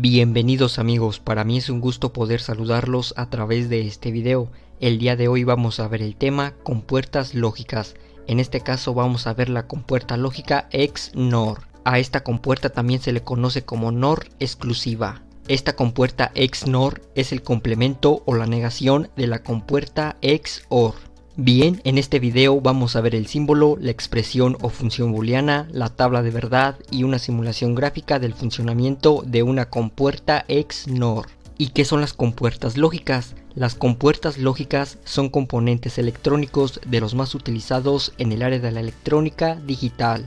Bienvenidos amigos, para mí es un gusto poder saludarlos a través de este video. El día de hoy vamos a ver el tema compuertas lógicas. En este caso vamos a ver la compuerta lógica XNOR. A esta compuerta también se le conoce como NOR exclusiva. Esta compuerta XNOR es el complemento o la negación de la compuerta XOR. Bien, en este video vamos a ver el símbolo, la expresión o función booleana, la tabla de verdad y una simulación gráfica del funcionamiento de una compuerta XNOR. ¿Y qué son las compuertas lógicas? Las compuertas lógicas son componentes electrónicos de los más utilizados en el área de la electrónica digital.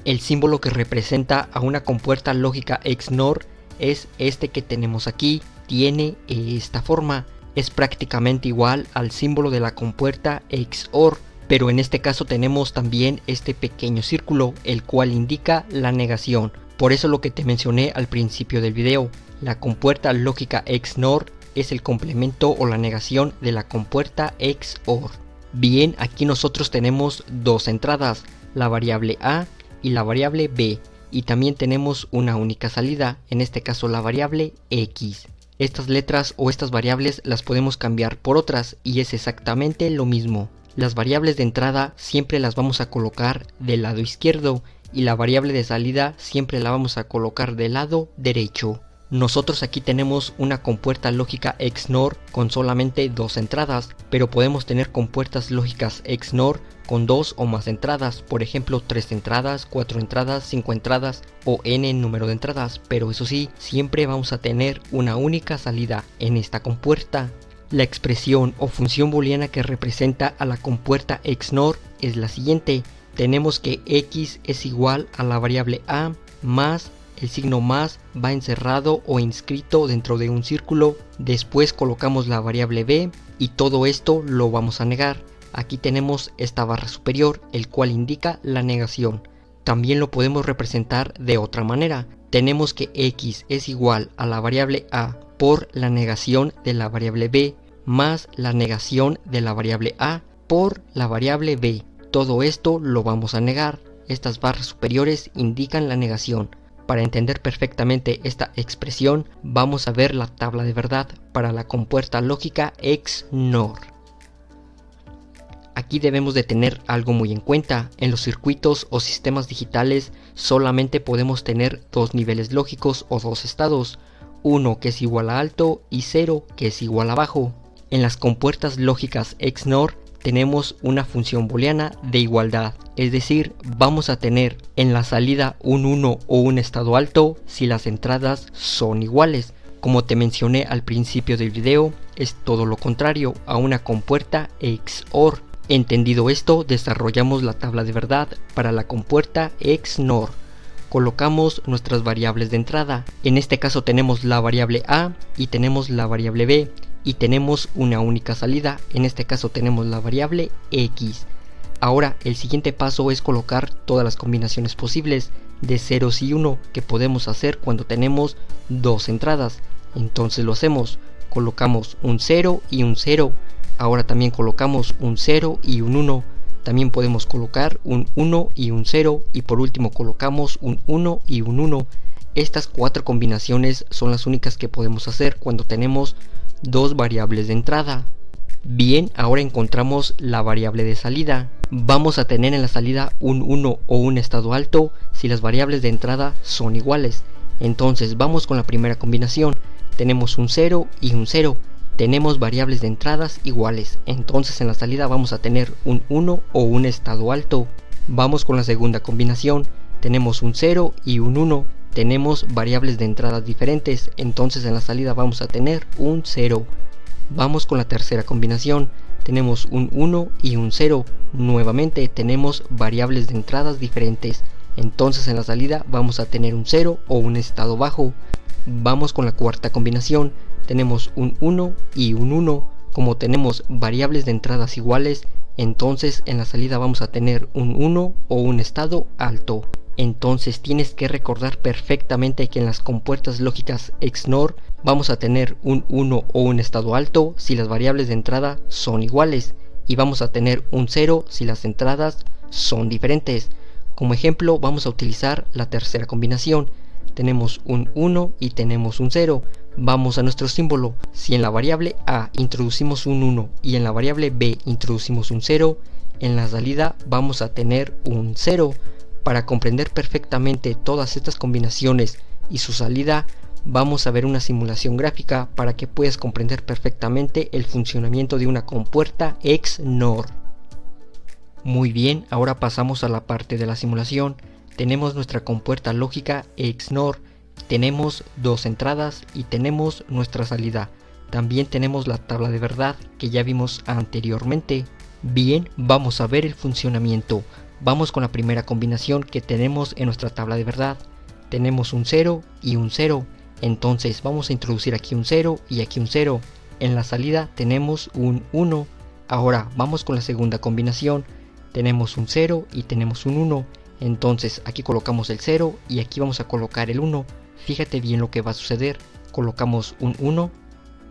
El símbolo que representa a una compuerta lógica XNOR es este que tenemos aquí, tiene esta forma. Es prácticamente igual al símbolo de la compuerta XOR, pero en este caso tenemos también este pequeño círculo, el cual indica la negación. Por eso lo que te mencioné al principio del video, la compuerta lógica XNOR es el complemento o la negación de la compuerta XOR. Bien, aquí nosotros tenemos dos entradas, la variable A y la variable B, y también tenemos una única salida, en este caso la variable X. Estas letras o estas variables las podemos cambiar por otras y es exactamente lo mismo. Las variables de entrada siempre las vamos a colocar del lado izquierdo y la variable de salida siempre la vamos a colocar del lado derecho. Nosotros aquí tenemos una compuerta lógica XNOR con solamente dos entradas, pero podemos tener compuertas lógicas XNOR con dos o más entradas, por ejemplo 3 entradas, 4 entradas, 5 entradas o n número de entradas, pero eso sí, siempre vamos a tener una única salida en esta compuerta. La expresión o función booleana que representa a la compuerta XNOR es la siguiente. Tenemos que x es igual a la variable a más el signo más va encerrado o inscrito dentro de un círculo, después colocamos la variable b y todo esto lo vamos a negar. Aquí tenemos esta barra superior, el cual indica la negación. También lo podemos representar de otra manera. Tenemos que x es igual a la variable a por la negación de la variable b más la negación de la variable a por la variable b. Todo esto lo vamos a negar. Estas barras superiores indican la negación. Para entender perfectamente esta expresión, vamos a ver la tabla de verdad para la compuerta lógica XNOR. Aquí debemos de tener algo muy en cuenta. En los circuitos o sistemas digitales solamente podemos tener dos niveles lógicos o dos estados, uno que es igual a alto y 0 que es igual a bajo. En las compuertas lógicas XNOR tenemos una función booleana de igualdad, es decir, vamos a tener en la salida un 1 o un estado alto si las entradas son iguales. Como te mencioné al principio del video, es todo lo contrario a una compuerta XOR. Entendido esto, desarrollamos la tabla de verdad para la compuerta XNOR. Colocamos nuestras variables de entrada. En este caso tenemos la variable A y tenemos la variable B. Y tenemos una única salida, en este caso tenemos la variable X. Ahora el siguiente paso es colocar todas las combinaciones posibles de ceros y 1 que podemos hacer cuando tenemos dos entradas. Entonces lo hacemos, colocamos un 0 y un 0, ahora también colocamos un 0 y un 1, también podemos colocar un 1 y un 0 y por último colocamos un 1 y un 1. Estas cuatro combinaciones son las únicas que podemos hacer cuando tenemos dos variables de entrada. Bien, ahora encontramos la variable de salida. Vamos a tener en la salida un 1 o un estado alto si las variables de entrada son iguales. Entonces vamos con la primera combinación. Tenemos un 0 y un 0. Tenemos variables de entradas iguales. Entonces en la salida vamos a tener un 1 o un estado alto. Vamos con la segunda combinación. Tenemos un 0 y un 1. Tenemos variables de entradas diferentes, entonces en la salida vamos a tener un 0. Vamos con la tercera combinación, tenemos un 1 y un 0. Nuevamente tenemos variables de entradas diferentes, entonces en la salida vamos a tener un 0 o un estado bajo. Vamos con la cuarta combinación, tenemos un 1 y un 1. Como tenemos variables de entradas iguales, entonces en la salida vamos a tener un 1 o un estado alto. Entonces tienes que recordar perfectamente que en las compuertas lógicas XNOR vamos a tener un 1 o un estado alto si las variables de entrada son iguales y vamos a tener un 0 si las entradas son diferentes. Como ejemplo vamos a utilizar la tercera combinación. tenemos un 1 y tenemos un 0. Vamos a nuestro símbolo. Si en la variable A introducimos un 1 y en la variable B introducimos un 0, en la salida vamos a tener un 0. Para comprender perfectamente todas estas combinaciones y su salida, vamos a ver una simulación gráfica para que puedas comprender perfectamente el funcionamiento de una compuerta XNOR. Muy bien, ahora pasamos a la parte de la simulación. Tenemos nuestra compuerta lógica XNOR, tenemos dos entradas y tenemos nuestra salida. También tenemos la tabla de verdad que ya vimos anteriormente. Bien, vamos a ver el funcionamiento. Vamos con la primera combinación que tenemos en nuestra tabla de verdad. Tenemos un 0 y un 0. Entonces vamos a introducir aquí un 0 y aquí un 0. En la salida tenemos un 1. Ahora vamos con la segunda combinación. Tenemos un 0 y tenemos un 1. Entonces aquí colocamos el 0 y aquí vamos a colocar el 1. Fíjate bien lo que va a suceder. Colocamos un 1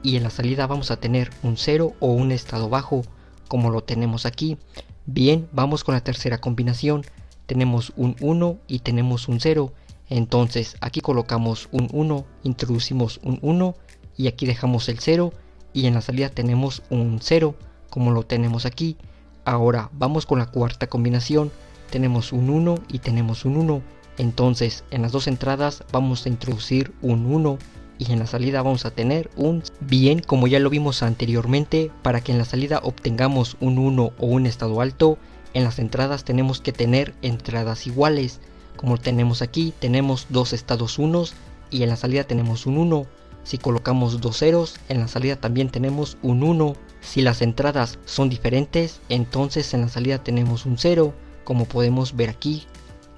y en la salida vamos a tener un 0 o un estado bajo, como lo tenemos aquí. Bien, vamos con la tercera combinación. Tenemos un 1 y tenemos un 0. Entonces aquí colocamos un 1, introducimos un 1 y aquí dejamos el 0 y en la salida tenemos un 0, como lo tenemos aquí. Ahora vamos con la cuarta combinación. Tenemos un 1 y tenemos un 1. Entonces en las dos entradas vamos a introducir un 1 y en la salida vamos a tener un... Bien, como ya lo vimos anteriormente, para que en la salida obtengamos un 1 o un estado alto, en las entradas tenemos que tener entradas iguales. Como tenemos aquí, tenemos dos estados 1 y en la salida tenemos un 1. Si colocamos dos ceros, en la salida también tenemos un 1. Si las entradas son diferentes, entonces en la salida tenemos un 0. Como podemos ver aquí,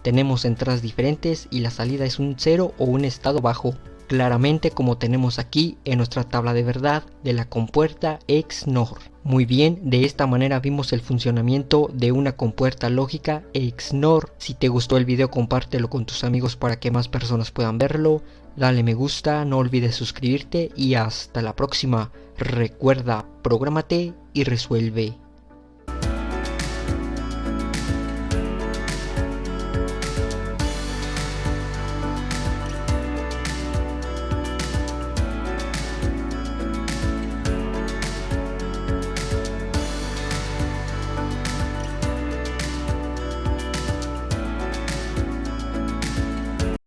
tenemos entradas diferentes y la salida es un 0 o un estado bajo. Claramente como tenemos aquí en nuestra tabla de verdad de la compuerta XNOR. Muy bien, de esta manera vimos el funcionamiento de una compuerta lógica XNOR. Si te gustó el video, compártelo con tus amigos para que más personas puedan verlo. Dale me gusta, no olvides suscribirte y hasta la próxima. Recuerda, prográmate y resuelve.